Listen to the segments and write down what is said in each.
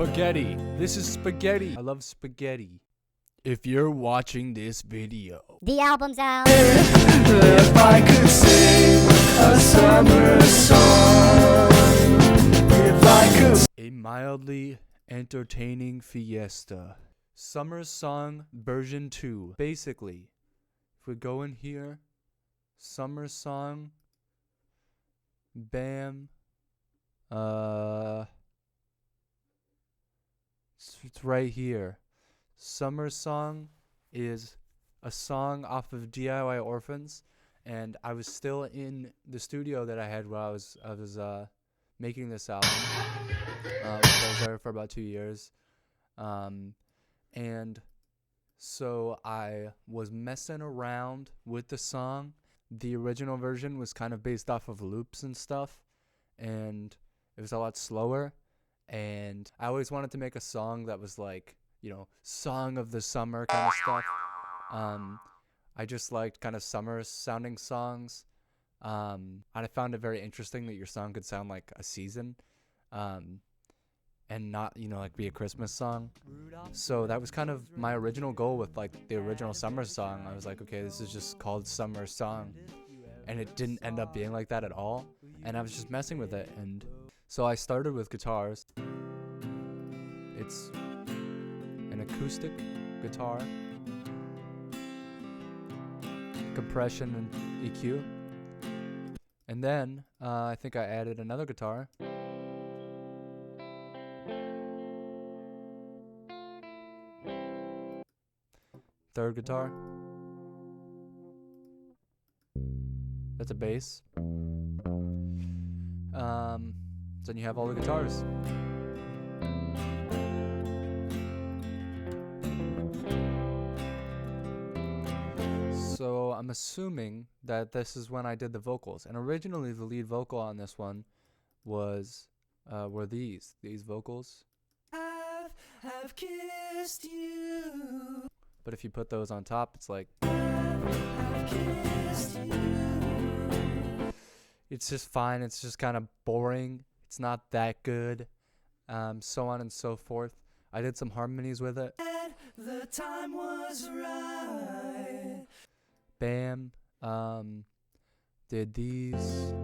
Spaghetti. This is spaghetti. I love spaghetti. If you're watching this video, the album's out. If I could sing a summer song, if I could. a mildly entertaining fiesta. Summer song version 2. Basically, if we go in here, summer song, bam, it's right here. Summer song is a song off of DIY Orphans, and I was still in the studio that I had while I was making this album. I was there for about 2 years, and so I was messing around with the song. The original version was kind of based off of loops and stuff, and it was a lot slower. And I always wanted to make a song that was like, you know, song of the summer kind of stuff. I just liked kind of summer sounding songs. And I found it very interesting that your song could sound like a season, and not, you know, like be a Christmas song. So that was kind of my original goal with like the original summer song. I was like, okay, this is just called Summer Song. And it didn't end up being like that at all. And I was just messing with it. And so I started with guitars. It's an acoustic guitar, compression and EQ. And then I think I added another guitar. Third guitar. That's a bass. Then you have all the guitars. So I'm assuming that this is when I did the vocals. And originally the lead vocal on this one was were these vocals. Have kissed you. But if you put those on top, it's like it's just fine. It's just kind of boring. It's not that good. So on and so forth. I did some harmonies with it. The time was right. Bam. Did these.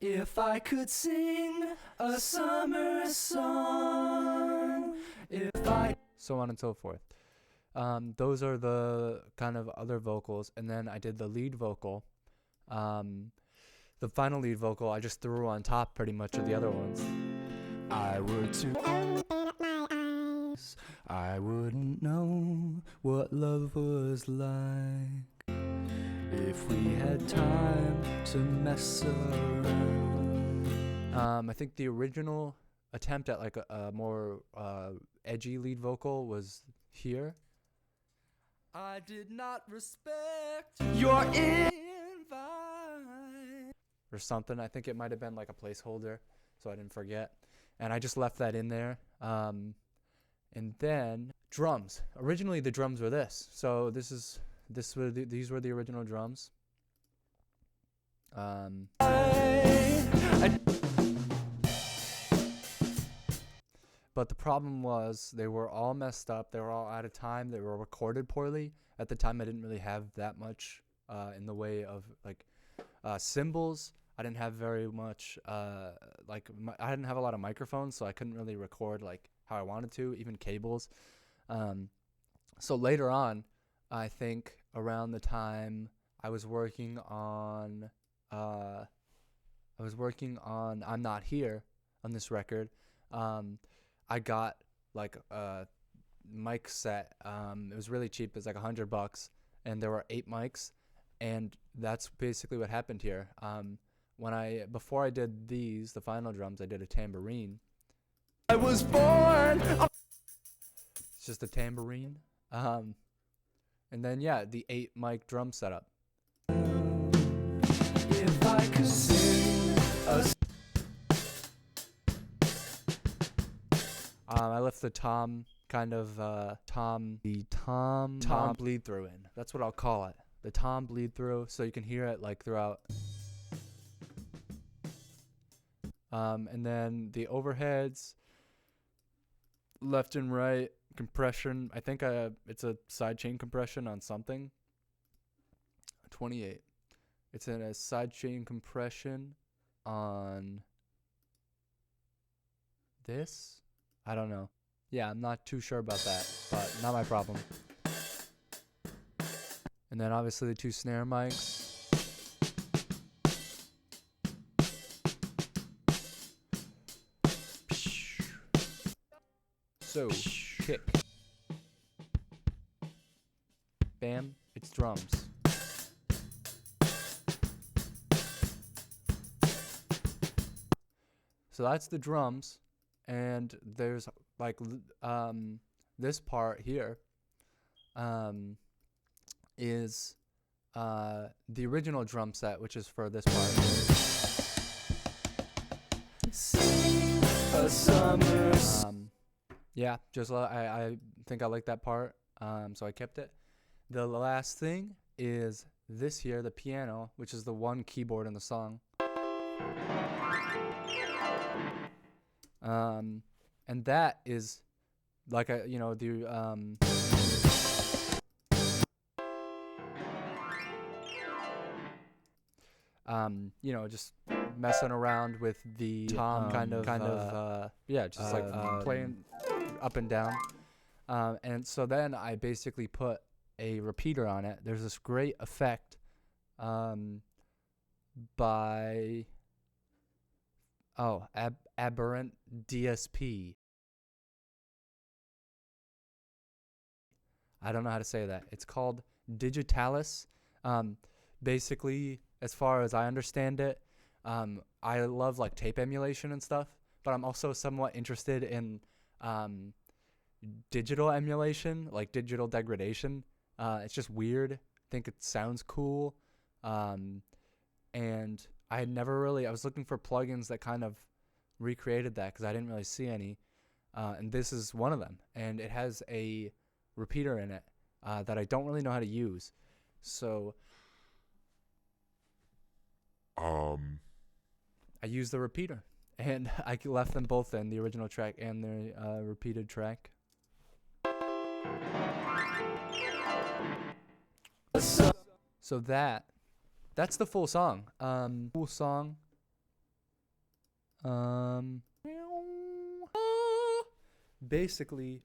If I could sing a summer song, if I. So on and so forth. Those are the kind of other vocals. And then I did the lead vocal. The final lead vocal I just threw on top pretty much of the other ones. I were to open up my eyes, I wouldn't know what love was like if we had time to mess around. I think the original attempt at like a more edgy lead vocal was here. I did not respect your invite. Or something. I think it might have been like a placeholder, so I didn't forget. And I just left that in there. And then drums. Originally the drums were this. So these were the original drums. But the problem was they were all messed up. They were all out of time. They were recorded poorly. At the time I didn't really have that much in the way of like cymbals. I didn't have very much I didn't have a lot of microphones, so I couldn't really record like how I wanted to, even cables. So later on, I think around the time I was working on I'm Not Here on this record, I got like a mic set. It was really cheap. It was like $100, and there were 8 mics, and that's basically what happened here. Before I did the final drums, I did a tambourine. I was born. It's just a tambourine. And then yeah, the 8 mic drum setup. If I could sing a I left the tom bleed through in. That's what I'll call it. The tom bleed through, so you can hear it like throughout. And then the overheads, left and right compression. I think it's a sidechain compression on something. 28. It's in a sidechain compression on this. I don't know. Yeah, I'm not too sure about that, but not my problem. And then obviously the 2 snare mics. So, kick. Bam, it's drums. So that's the drums, and there's like this part here is the original drum set, which is for this part. Yeah, just I think I like that part, so I kept it. The last thing is this here, the piano, which is the one keyboard in the song. And that is like just messing around with the tom playing up and down. And so then I basically put a repeater on it. There's this great effect by Aberrant DSP. I don't know how to say that. It's called Digitalis. Basically, as far as I understand it, I love like tape emulation and stuff, but I'm also somewhat interested in digital emulation, like digital degradation. It's just weird. I think it sounds cool. And I was looking for plugins that kind of recreated that because I didn't really see any. And this is one of them. And it has a repeater in it that I don't really know how to use. So I used the repeater. And I left them both in, the original track and the repeated track. So that's the full song. Full song. Basically,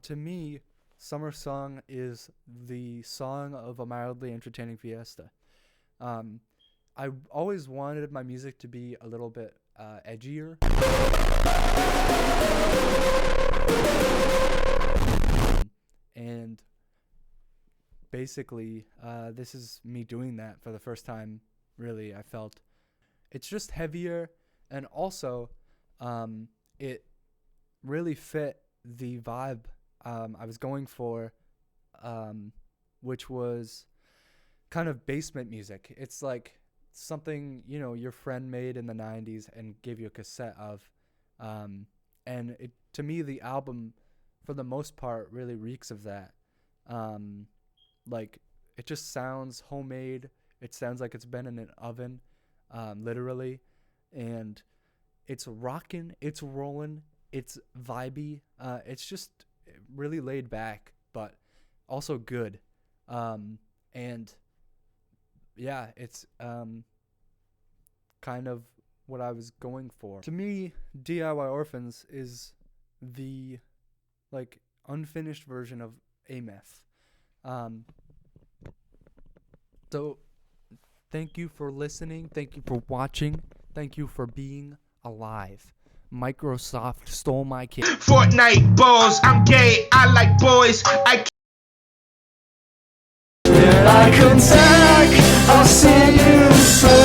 to me, Summer Song is the song of a mildly entertaining fiesta. I always wanted my music to be a little bit edgier. And basically, this is me doing that for the first time, really, I felt. It's just heavier, and also it really fit the vibe I was going for, which was kind of basement music. It's like something, your friend made in the 90s and gave you a cassette of. And to me, the album, for the most part, really reeks of that. Like, it just sounds homemade. It sounds like it's been in an oven, literally. And it's rocking, it's rolling, it's vibey. It's just really laid back, but also good. And yeah, it's kind of what I was going for. To me, DIY Orphans is the unfinished version of Ameth. So thank you for listening. Thank you for watching. Thank you for being alive. Microsoft stole my kid. Fortnite balls, I'm gay, I like boys, I I come back, I'll see you soon.